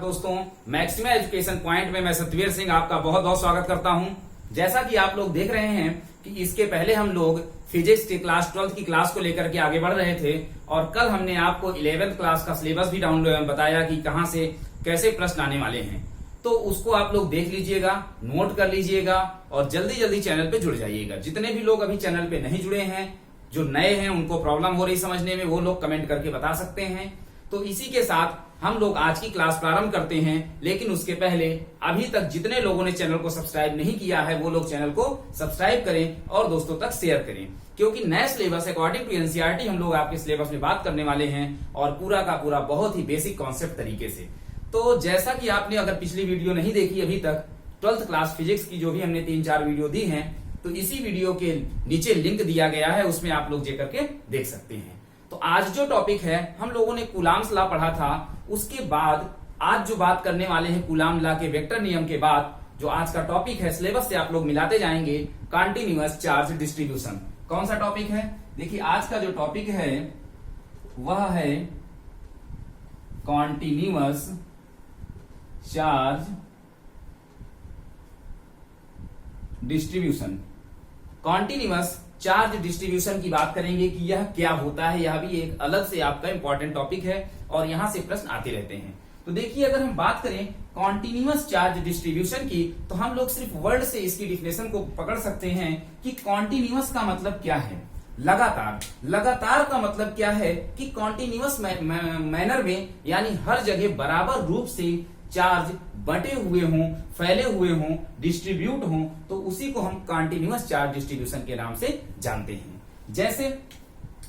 दोस्तों, maxima education point में मैं सतवीर सिंह आपका बहुत बहुत स्वागत करता हूं। जैसा कि आप लोग देख रहे हैं कि इसके पहले हम लोग फिजिक्स की क्लास 12th की क्लास को लेकर के आगे बढ़ रहे थे और कल हमने आपको 11th क्लास का सिलेबस भी डाउनलोड बताया कि कहां से कैसे प्रश्न आने वाले हैं। तो उसको आप लोग देख लीजिएगा, नोट कर लीजिएगा और जल्दी जल्दी चैनल पे जुड़ जाइएगा। जितने भी लोग अभी चैनल पे नहीं जुड़े हैं, जो नए हैं, उनको प्रॉब्लम हो रही समझने में, वो लोग कमेंट करके बता सकते हैं। तो इसी के साथ हम लोग आज की क्लास प्रारंभ करते हैं, लेकिन उसके पहले अभी तक जितने लोगों ने चैनल को सब्सक्राइब नहीं किया है वो लोग चैनल को सब्सक्राइब करें और दोस्तों तक शेयर करें, क्योंकि नए सिलेबस अकॉर्डिंग टू एनसीईआरटी हम लोग आपके सिलेबस में बात करने वाले हैं और पूरा का पूरा बहुत ही बेसिक कॉन्सेप्ट तरीके से। तो जैसा कि आपने अगर पिछली वीडियो नहीं देखी अभी तक 12th क्लास फिजिक्स की, जो भी हमने 3-4 वीडियो दी हैं, तो इसी वीडियो के नीचे लिंक दिया गया है, उसमें आप लोग जाकर के देख सकते हैं। तो आज जो टॉपिक है, हम लोगों ने कूलाम्स लॉ पढ़ा था, उसके बाद आज जो बात करने वाले हैं कूलाम लॉ के वेक्टर नियम के बाद जो आज का टॉपिक है, सिलेबस से आप लोग मिलाते जाएंगे, कॉन्टिन्यूअस चार्ज डिस्ट्रीब्यूशन। कौन सा टॉपिक है? देखिए, आज का जो टॉपिक है वह है continuous charge distribution. Continuous charge distribution की बात करेंगे कि यह क्या होता है। यह भी एक अलग से आपका इंपॉर्टेंट टॉपिक है और यहां से प्रश्न आते रहते हैं। तो देखिए, अगर हम बात करें कॉन्टिन्यूअस चार्ज डिस्ट्रीब्यूशन की, तो हम लोग सिर्फ वर्ड से इसकी डिफिनेशन को पकड़ सकते हैं कि कॉन्टिन्यूअस का मतलब क्या है। लगातार। लगातार का मतलब क्या है कि कॉन्टिन्यूअस मैनर में, यानी हर जगह बराबर रूप से चार्ज बटे हुए हों, फैले हुए हों, डिस्ट्रीब्यूट हों, तो उसी को हम कॉन्टिन्यूअस चार्ज डिस्ट्रीब्यूशन के नाम से जानते हैं। जैसे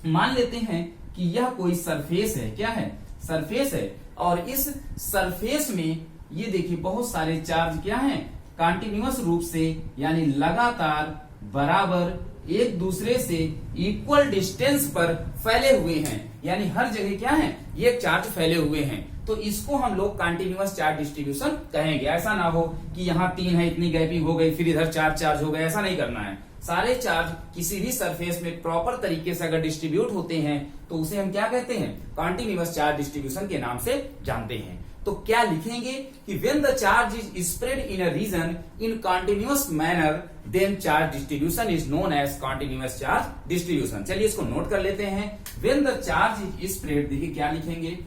मान लेते हैं कि यह कोई सरफेस है। क्या है? सरफेस है, और इस सरफेस में ये देखिए बहुत सारे चार्ज क्या हैं, कॉन्टिन्यूअस रूप से यानी लगातार बराबर एक दूसरे से इक्वल डिस्टेंस पर फैले हुए हैं, यानी हर जगह क्या है, ये चार्ज फैले हुए हैं। तो इसको हम लोग कॉन्टिन्यूअस चार्ज डिस्ट्रीब्यूशन कहेंगे। ऐसा ना हो कि यहाँ 3 है, इतनी गैपिंग हो गई, फिर इधर 4 चार्ज हो गए, ऐसा नहीं करना है। सारे चार्ज किसी भी सरफेस में प्रॉपर तरीके से अगर डिस्ट्रीब्यूट होते हैं तो उसे हम क्या कहते हैं, कॉन्टिन्यूअस चार्ज डिस्ट्रीब्यूशन के नाम से जानते हैं। तो क्या लिखेंगे कि when the charge is spread in a region in continuous manner then charge distribution is known as continuous charge distribution. चलिए इसको नोट कर लेते हैं। When the charge is spread, देखिए क्या लिखेंगे,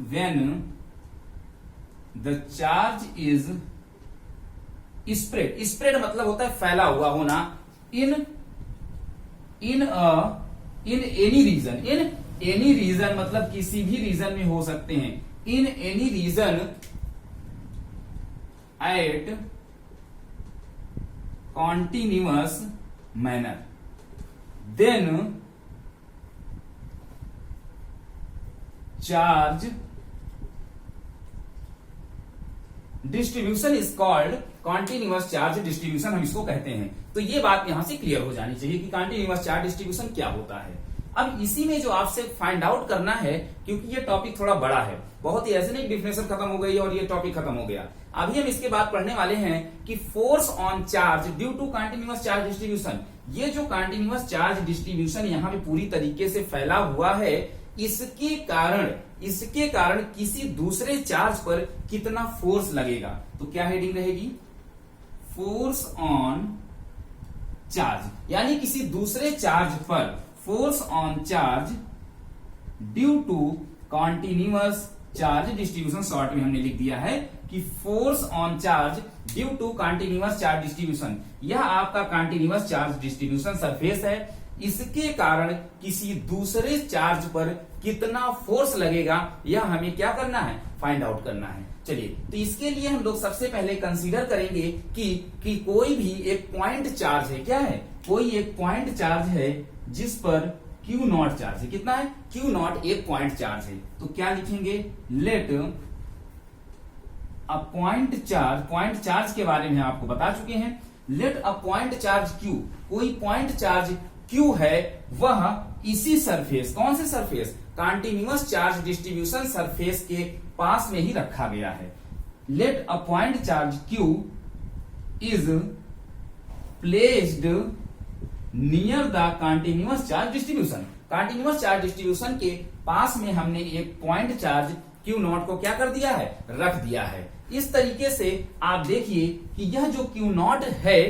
when the charge is spread, spread मतलब होता है फैला हुआ होना, in any region, in any region मतलब किसी भी रीजन में हो सकते हैं, in any region at continuous manner, then charge distribution is called continuous charge distribution, हम इसको कहते हैं। तो ये बात यहां से क्लियर हो जानी चाहिए कि कॉन्टिन्यूअस चार्ज डिस्ट्रीब्यूशन क्या होता है। अब इसी में जो आपसे फाइंड आउट करना है, क्योंकि ये टॉपिक थोड़ा बड़ा है, बहुत ही ऐसे नहीं डिफिनेशन खत्म हो गई और ये टॉपिक खत्म हो गया। अभी हम इसके बाद पढ़ने वाले हैं कि force on charge due to continuous charge distribution. ये जो कॉन्टिन्यूअस चार्ज डिस्ट्रीब्यूशन यहाँ पे पूरी तरीके से फैला हुआ है, इसके कारण किसी दूसरे चार्ज पर कितना फोर्स लगेगा। तो क्या हेडिंग रहेगी, फोर्स ऑन चार्ज, यानी किसी दूसरे चार्ज पर force on charge due to continuous charge distribution. Short में हमने लिख दिया है कि force on charge due to continuous charge distribution. यह आपका कॉन्टिन्यूअस चार्ज डिस्ट्रीब्यूशन सरफेस है, इसके कारण किसी दूसरे चार्ज पर कितना फोर्स लगेगा, यह हमें क्या करना है, फाइंड आउट करना है। चलिए, तो इसके लिए हम लोग सबसे पहले कंसीडर करेंगे कि कोई भी एक पॉइंट चार्ज है। क्या है? कोई एक पॉइंट चार्ज है जिस पर Q नॉट चार्ज है। कितना है? Q नॉट एक पॉइंट चार्ज है। तो क्या लिखेंगे, लेट अ पॉइंट चार्ज के बारे में आपको बता चुके हैं। Let a point charge Q, कोई पॉइंट चार्ज Q है, वह इसी सरफेस, कौन से surface, continuous charge distribution surface के पास में ही रखा गया है। Let a point charge Q is placed near the continuous charge distribution. Continuous charge distribution के पास में हमने एक पॉइंट चार्ज क्यू नॉट को क्या कर दिया है, रख दिया है। इस तरीके से आप देखिए कि यह जो क्यू नॉट है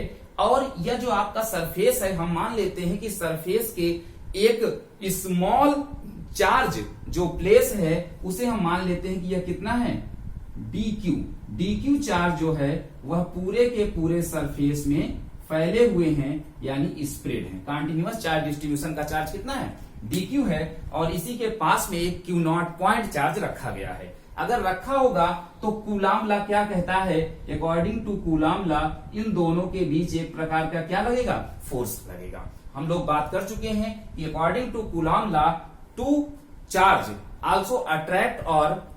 और यह जो आपका सरफेस है, हम मान लेते हैं कि सरफेस के एक स्मॉल चार्ज जो प्लेस है उसे हम मान लेते हैं कि यह कितना है, dq चार्ज जो है वह पूरे के पूरे सरफेस में फैले हुए हैं, यानी स्प्रेड है। कंटिन्यूअस चार्ज डिस्ट्रीब्यूशन का चार्ज कितना है, dq है, और इसी के पास में एक q नॉट पॉइंट चार्ज रखा गया है। अगर रखा होगा तो कूलाम लॉ क्या कहता है, अकॉर्डिंग टू कूलाम लॉ इन दोनों के बीच एक प्रकार का क्या लगेगा, फोर्स लगेगा। हम लोग बात कर चुके हैं कि according to Coulomb law two charge also attract और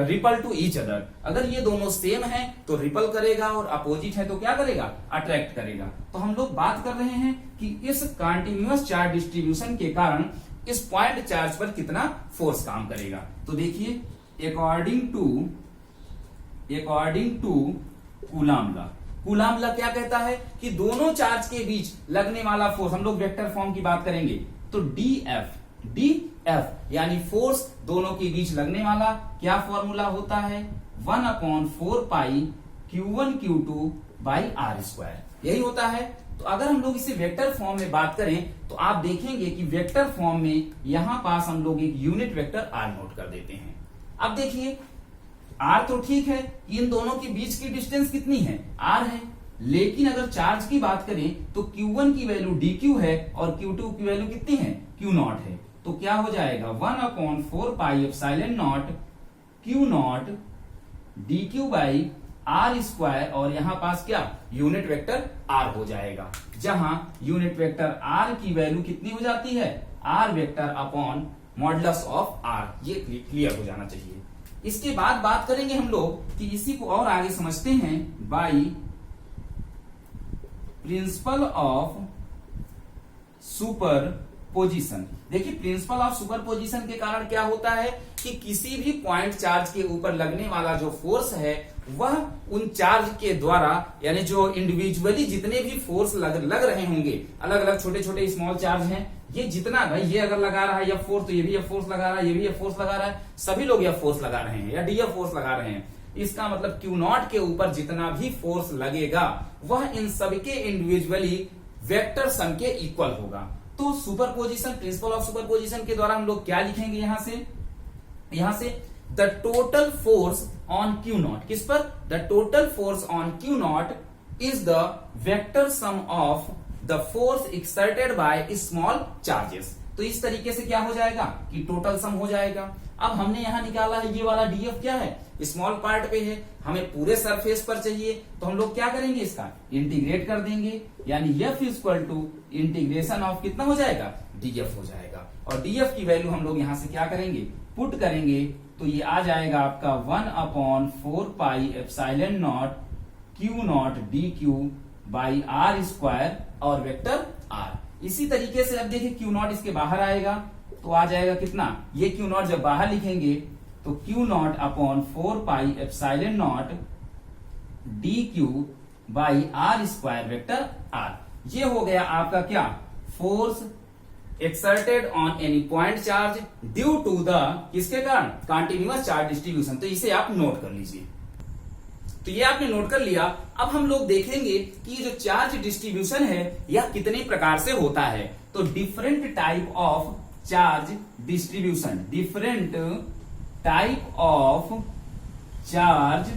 रिपल टू ईच अदर। अगर ये दोनों सेम हैं तो रिपल करेगा और अपोजिट है तो क्या करेगा, अट्रैक्ट करेगा। तो हम लोग बात कर रहे हैं कि इस कंटिन्यूअस चार्ज डिस्ट्रीब्यूशन के कारण इस पॉइंट चार्ज पर कितना फोर्स काम करेगा। तो देखिए according to Coulomb law, Coulomb law क्या कहता है कि दोनों चार्ज के बीच लगने वाला फोर्स, हम लोग वेक्टर फॉर्म की बात करेंगे तो dF यानी फोर्स दोनों के बीच लगने वाला क्या फॉर्मूला होता है, 1/4 पाई Q1 Q2 बाई r², यही होता है। तो अगर हम लोग इसे वेक्टर फॉर्म में बात करें तो आप देखेंगे कि वेक्टर फॉर्म में यहां पास हम लोग एक यूनिट वेक्टर r नोट कर देते हैं। अब देखिए r तो ठीक है, इन दोनों के बीच की डिस्टेंस कितनी है, r है, लेकिन अगर चार्ज की बात करें तो Q1 की वैल्यू dq है और Q2 की वैल्यू कितनी है, Q नॉट है। तो क्या हो जाएगा, 1/4 पाई epsilon not Q not dq by r², और यहां पास क्या यूनिट वेक्टर r हो जाएगा, जहां यूनिट वेक्टर r की वैल्यू कितनी हो जाती है, r vector upon modulus of r। ये क्लियर हो जाना चाहिए। इसके बाद बात करेंगे हम लोग कि इसी को और आगे समझते हैं बाई प्रिंसिपल ऑफ सुपरपोजिशन। देखिए प्रिंसिपल ऑफ सुपरपोजिशन के कारण क्या होता है कि किसी भी पॉइंट चार्ज के ऊपर लगने वाला जो फोर्स है वह उन चार्ज के द्वारा, यानी जो इंडिविजुअली जितने भी फोर्स लग रहे होंगे, अलग अलग छोटे छोटे स्मॉल चार्ज हैं, ये जितना भाई ये अगर लगा रहा है यह फोर्स तो ये भी यह फोर्स लगा रहा है, ये भी यह फोर्स लगा रहा है, सभी लोग यह फोर्स लगा रहे हैं या डीएफ फोर्स लगा रहे हैं। इसका मतलब Q नॉट के ऊपर जितना भी फोर्स लगेगा वह इन सबके इंडिविजुअली वेक्टर सम के इक्वल होगा। तो सुपरपोजिशन, प्रिंसिपल ऑफ सुपरपोजिशन के द्वारा हम लोग क्या लिखेंगे, यहां से the total force on Q not, किस पर, the total force on Q not is the vector sum of the force exerted by small charges. तो इस तरीके से क्या हो जाएगा कि टोटल सम हो जाएगा। अब हमने यहां निकाला है ये वाला डीएफ क्या है, स्मॉल पार्ट पे है, हमें पूरे सरफेस पर चाहिए, तो हम लोग क्या करेंगे, इसका इंटीग्रेट कर देंगे, यानी F equal to integration of कितना हो जाएगा, डीएफ हो जाएगा। और डीएफ की वैल्यू हम लोग यहां से क्या करेंगे, पुट करेंगे, तो ये आ जाएगा आपका 1/4 पाई epsilon not Q not dq by r² और वेक्टर r। इसी तरीके से अब देखिए Q नॉट इसके बाहर आएगा तो आ जाएगा कितना, ये Q नॉट जब बाहर लिखेंगे तो Q naught upon 4 pi epsilon naught dq by r² vector r। ये हो गया आपका क्या, force exerted on any point charge due to the, किसके कारण, कंटिन्यूअस चार्ज डिस्ट्रीब्यूशन। तो इसे आप नोट कर लीजिए। तो ये आपने नोट कर लिया। अब हम लोग देखेंगे कि ये जो चार्ज डिस्ट्रीब्यूशन है यह कितने प्रकार से होता है। तो different type of charge distribution, different type of charge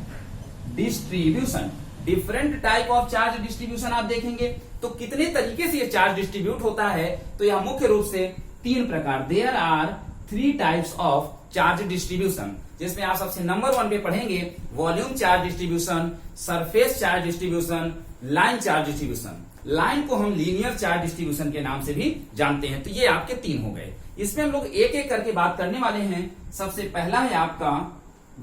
distribution, different type of charge distribution आप देखेंगे तो कितने तरीके से ये चार्ज डिस्ट्रीब्यूट होता है। तो यह मुख्य रूप से 3 प्रकार, there are 3 types of charge distribution, जिसमें आप सबसे नंबर 1 पे पढ़ेंगे volume charge distribution, surface charge distribution, line charge distribution. Line को हम लीनियर चार्ज डिस्ट्रीब्यूशन के नाम से भी जानते हैं। तो ये आपके 3 हो गए। इसमें हम लोग एक एक करके बात करने वाले हैं। सबसे पहला है आपका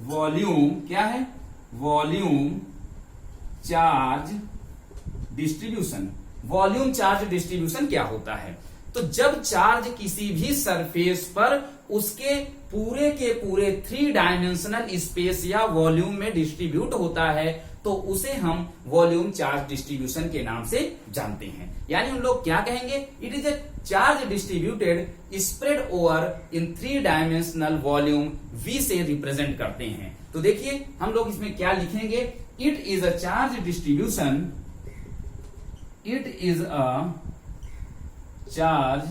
वॉल्यूम, क्या है, volume charge distribution. Volume charge distribution क्या होता है, तो जब चार्ज किसी भी सरफेस पर उसके पूरे के पूरे 3 डायमेंशनल स्पेस या वॉल्यूम में डिस्ट्रीब्यूट होता है तो उसे हम वॉल्यूम चार्ज डिस्ट्रीब्यूशन के नाम से जानते हैं। यानी हम लोग क्या कहेंगे, it is a charge distributed spread over in 3 dimensional volume V से रिप्रेजेंट करते हैं। तो देखिए हम लोग इसमें क्या लिखेंगे, it is a charge distribution, it is a charge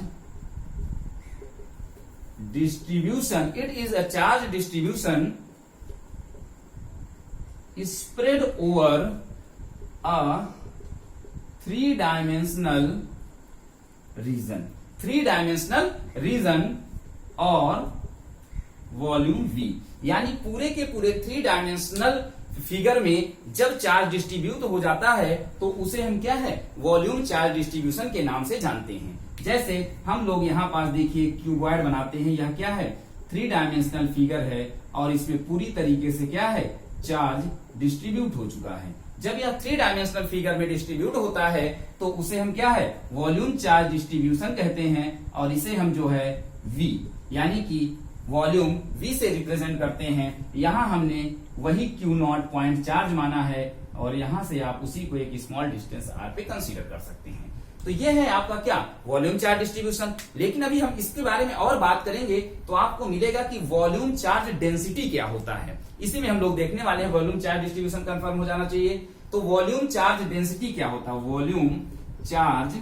distribution, it is a charge distribution spread over a 3-dimensional region, 3-dimensional region और वॉल्यूम V। यानी पूरे के पूरे 3 डायमेंशनल फिगर में जब चार्ज डिस्ट्रीब्यूट हो जाता है तो उसे हम क्या है, वॉल्यूम चार्ज डिस्ट्रीब्यूशन के नाम से जानते हैं। जैसे हम लोग यहाँ पास देखिए क्यूबॉइड बनाते हैं, यह क्या है, 3 डायमेंशनल फिगर है और इसमें पूरी तरीके से क्या है, चार्ज डिस्ट्रीब्यूट हो चुका है। जब यह 3 डायमेंशनल फिगर में डिस्ट्रीब्यूट होता है तो उसे हम क्या है, वॉल्यूम चार्ज डिस्ट्रीब्यूशन कहते हैं और इसे हम जो है V यानी कि वॉल्यूम V से रिप्रेजेंट करते हैं। यहाँ हमने वही Q0 पॉइंट चार्ज माना है और यहाँ से आप उसी को एक स्मॉल डिस्टेंस r पे कंसीडर कर सकते हैं। तो ये है आपका क्या, वॉल्यूम चार्ज डिस्ट्रीब्यूशन। लेकिन अभी हम इसके बारे में और बात करेंगे तो आपको मिलेगा कि वॉल्यूम चार्ज डेंसिटी क्या होता है, इसी में हम लोग देखने वाले हैं। वॉल्यूम चार्ज डिस्ट्रीब्यूशन कंफर्म हो जाना चाहिए। तो वॉल्यूम चार्ज डेंसिटी क्या होता है, वॉल्यूम चार्ज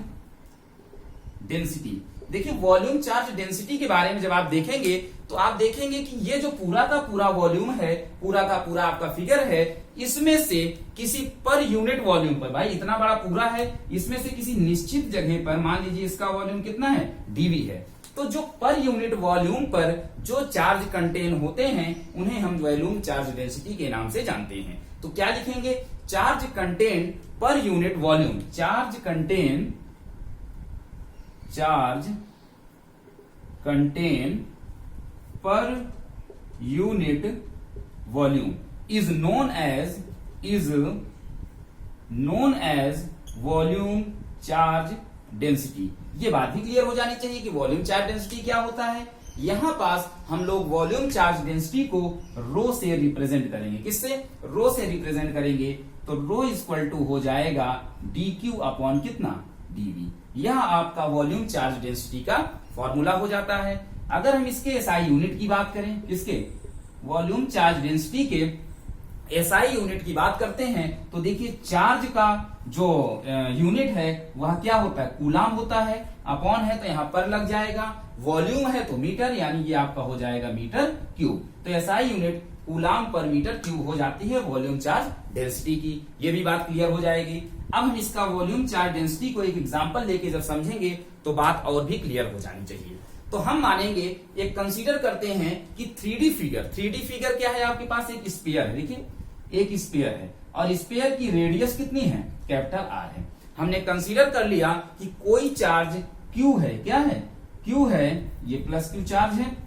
डेंसिटी। देखिए वॉल्यूम चार्ज डेंसिटी के बारे में जब आप देखेंगे तो आप देखेंगे कि ये जो पूरा का पूरा वॉल्यूम है, पूरा का पूरा आपका फिगर है, इसमें से किसी पर यूनिट वॉल्यूम पर, भाई इतना बड़ा पूरा है, इसमें से किसी निश्चित जगह पर मान लीजिए इसका वॉल्यूम कितना है, dV है। तो जो पर यूनिट वॉल्यूम पर जो चार्ज कंटेन होते हैं उन्हें हम वॉल्यूम चार्ज डेंसिटी के नाम से जानते हैं। तो क्या लिखेंगे, charge contain per unit volume, charge contain per unit volume is known as volume charge density. ये बात भी क्लियर हो जानी चाहिए कि वॉल्यूम चार्ज डेंसिटी क्या होता है। यहां पास हम लोग वॉल्यूम चार्ज डेंसिटी को रो से रिप्रेजेंट करेंगे। किससे, रो से रिप्रेजेंट करेंगे तो रो इक्वल टू हो जाएगा dQ अपॉन कितना, dV। यह आपका वॉल्यूम चार्ज डेंसिटी का फॉर्मूला हो जाता है। अगर हम इसके SI यूनिट की बात करें, किसके, वॉल्यूम चार्ज डेंसिटी के SI यूनिट की बात करते हैं तो देखिए चार्ज का जो यूनिट है वह क्या होता है, कूलाम होता है। अपॉन है तो यहां पर लग जाएगा, वॉल्यूम है तो मीटर, यानी ये आपका हो जाएगा मीटर क्यूब। तो SI यूनिट कूलाम पर मीटर क्यूब हो जाती है वॉल्यूम चार्ज डेंसिटी की। ये भी बात क्लियर हो जाएगी। अब हम इसका वॉल्यूम चार्ज डेंसिटी को एक एग्जांपल लेके जब समझेंगे तो बात और भी क्लियर हो जानी चाहिए। तो हम मानेंगे, एक कंसीडर करते हैं कि 3D फिगर क्या है, आपके पास एक स्फीयर है, देखिए एक स्फीयर है और स्फीयर की रेडियस कितनी है, कैपिटल R है। हमने कंसीडर कर लिया कि कोई चार्ज Q है, क्या है, Q है, ये प्लस Q चार्ज है।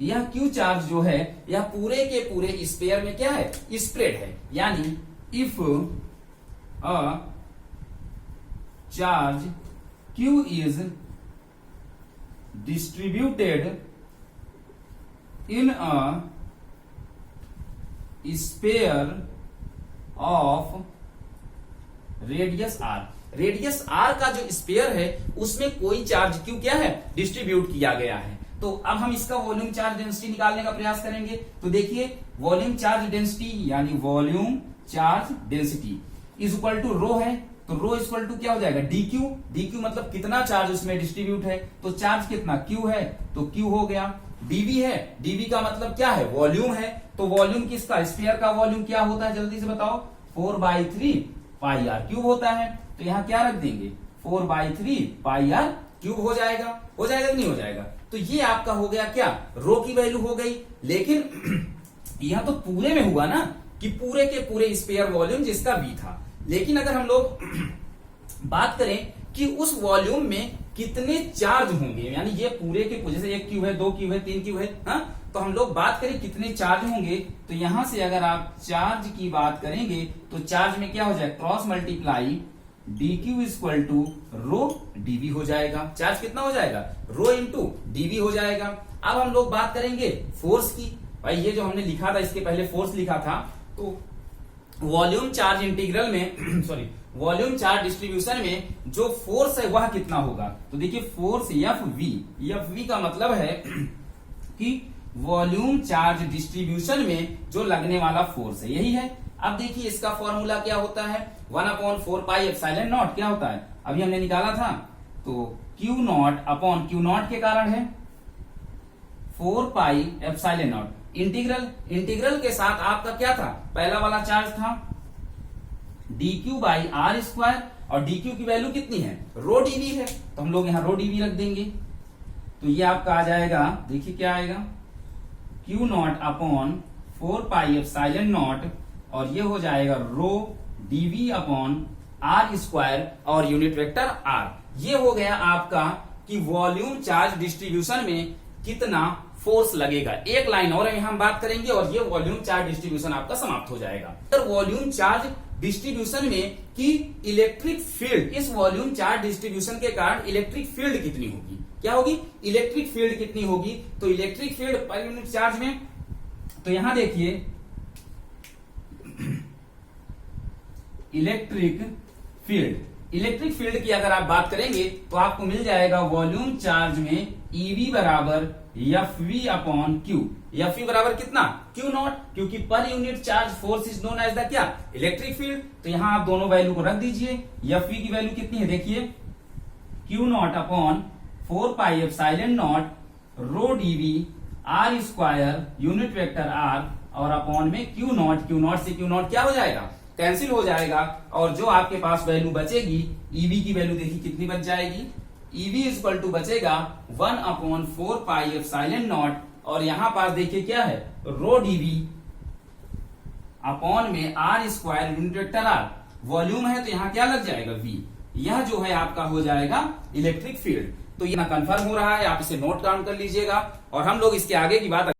यह Q चार्ज जो है यह पूरे के पूरे स्फीयर में क्या है, स्प्रेड है। यानी if a charge Q is distributed in a sphere of radius r। Radius r का जो स्पेयर है उसमें कोई चार्ज Q क्या है, डिस्ट्रीब्यूट किया गया है। तो अब हम इसका वॉल्यूम चार्ज डेंसिटी निकालने का प्रयास करेंगे। तो देखिए वॉल्यूम चार्ज डेंसिटी यानी volume charge density is equal to rho है, तो रो इक्वल टू क्या हो जाएगा, dQ मतलब कितना चार्ज उसमें डिस्ट्रीब्यूट है। तो चार्ज कितना Q है तो Q हो गया। dV है, dV का मतलब क्या है, वॉल्यूम है। तो वॉल्यूम किसका, स्फीयर का वॉल्यूम क्या होता है, जल्दी से बताओ, 4/3 पाई r क्यूब होता है। तो यहाँ क्या रख देंगे, 4/3 पाई r क्यूब हो जाएगा कि नहीं हो जाएगा। तो ये आपका हो गया क्या, रो की वैल्यू हो गई। लेकिन यह तो पूरे में हुआ ना कि पूरे के पूरे स्फीयर वॉल्यूम जिसका V था। लेकिन अगर हम लोग बात करें कि उस वॉल्यूम में कितने चार्ज होंगे, यानी ये पूरे के, जैसे 1 क्यूब है, 2 क्यूब है, 3 क्यूब है, हाँ, तो हम लोग बात करें कितने चार्ज होंगे। तो यहां से अगर आप चार्ज की बात करेंगे तो चार्ज में क्या हो जाए, cross multiply dq equal to rho dv हो जाएगा। चार्ज कितना हो जाएगा, रो इंटू dv हो जाएगा। अब हम लोग बात करेंगे फोर्स की। भाई ये जो हमने लिखा था, इसके पहले फोर्स लिखा था, तो वॉल्यूम चार्ज इंटीग्रल में सॉरी वॉल्यूम चार्ज डिस्ट्रीब्यूशन में जो फोर्स है वह कितना होगा। तो देखिए फोर्स एफ वी का मतलब है कि वॉल्यूम चार्ज डिस्ट्रीब्यूशन में जो लगने वाला फोर्स है, यही है। अब देखिए इसका फॉर्मूला क्या होता है, 1/4 पाई एप्सिलॉन नॉट क्या होता है, अभी हमने निकाला था। तो Q not upon Q not के कारण है 4 पाई एप्सिलॉन नॉट। इंटीग्रल के साथ आपका क्या था, पहला वाला चार्ज था dq बाई आर स्क्वायर, और dq की वैल्यू कितनी है, रो dv है, तो हम लोग यहां रो dv रख देंगे। तो ये आपका आ जाएगा, देखिए क्या आएगा, q naught upon 4 pi epsilon not, और ये हो जाएगा रो dv अपॉन आर स्क्वायर और यूनिट वेक्टर r। ये हो गया आपका कि वॉल्यूम चार्ज डिस्ट्रीब्यूशन में कितना फोर्स लगेगा। एक लाइन और यहां हम बात करेंगे और ये वॉल्यूम चार्ज डिस्ट्रीब्यूशन आपका समाप्त हो जाएगा। अगर वॉल्यूम चार्ज डिस्ट्रीब्यूशन में कि इलेक्ट्रिक फील्ड, इस वॉल्यूम चार्ज डिस्ट्रीब्यूशन के कारण इलेक्ट्रिक फील्ड कितनी होगी, क्या होगी, इलेक्ट्रिक फील्ड कितनी होगी। तो इलेक्ट्रिक फील्ड पर यूनिट चार्ज में, तो यहां देखिए इलेक्ट्रिक फील्ड की अगर आप बात करेंगे तो आपको मिल जाएगा वॉल्यूम चार्ज में EV बराबर FV अपॉन Q। FV बराबर कितना, Q नॉट, क्योंकि per unit charge force is known as the क्या, इलेक्ट्रिक फील्ड। तो यहां आप दोनों वैल्यू को रख दीजिए। FV की वैल्यू कितनी है, देखिए Q naught upon 4 pi epsilon naught rho dV R square unit vector r, और अपॉन में Q नॉट से Q नॉट क्या हो जाएगा, कैंसिल हो जाएगा, और जो आपके पास वैल्यू बचेगी EV की वैल्यू देखिए कितनी बच जाएगी, EV इक्वल टू बचेगा 1/4 पाई एप्सिलॉन नॉट, और यहां पास देखिए क्या है, रो dV अपॉन में R square unit vector r। Volume है तो यहां क्या लग जाएगा, V। यह जो है आपका हो जाएगा इलेक्ट्रिक फील्ड। तो ये ना कंफर्म हो रहा है, आप इसे नोट डाउन कर लीजिएगा, और हम लोग इसके आगे की बात